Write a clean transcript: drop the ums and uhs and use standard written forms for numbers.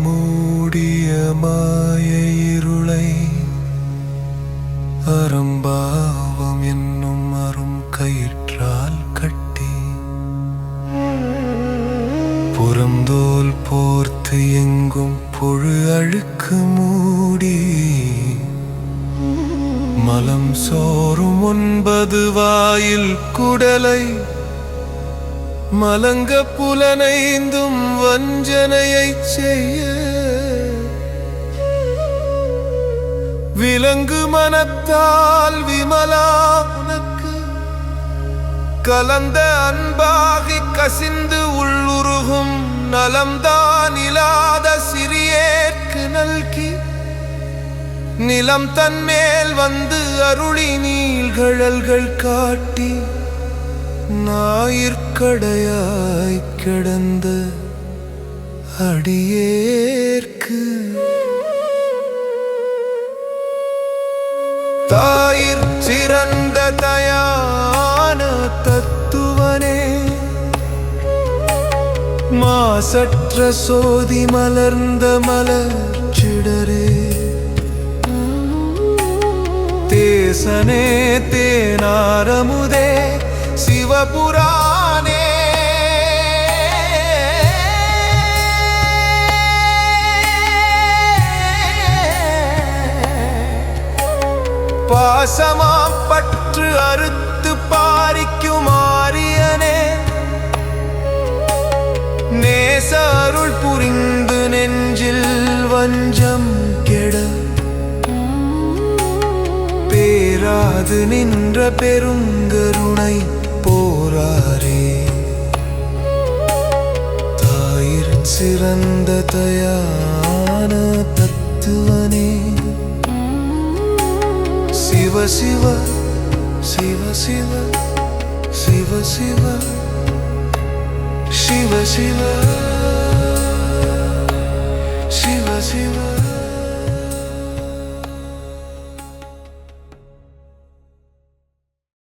மூடிய மாய இருளை அறம்பாவம் என்னும் அரும் கயிற்றால் கட்டி புறந்தோல் போர்த்து எங்கும் புழு அழுக்கு மூடி மலம் சோறும் 9 வாயில் குடலை மலங்க புலனைந்தும் வஞ்சனையைச் செய்ய விலங்கு மனத்தால் விமலா உனக்கு கலந்த அன்பாகி கசிந்து உள்ளுருகும் நலம்தான் இல்லாத சிறியேற்கு நல்கி நிலம் தன்மேல் வந்து அருளி நீள்கழல்கள் காட்டி ஞாயிற்கடையாய் கிடந்த அடியேற்கு தாயிற் சிறந்த தயான தத்துவனே மாசற்ற சோதி மலர்ந்த மலர்ச்சிடரே தேசனே தேனாரமுதே சிவபுராணே பாசமாம் பற்று அறுத்து பாரிக்கும் ஆரியனே நேச அருள் புரிந்து நெஞ்சில் வஞ்சம் கெட பேராது நின்ற பெருங்கருணை போராரே தாயிற் சிறந்த தயான தத்துவனே சிவ சிவ சிவ சிவ சிவ சிவ சிவ சிவ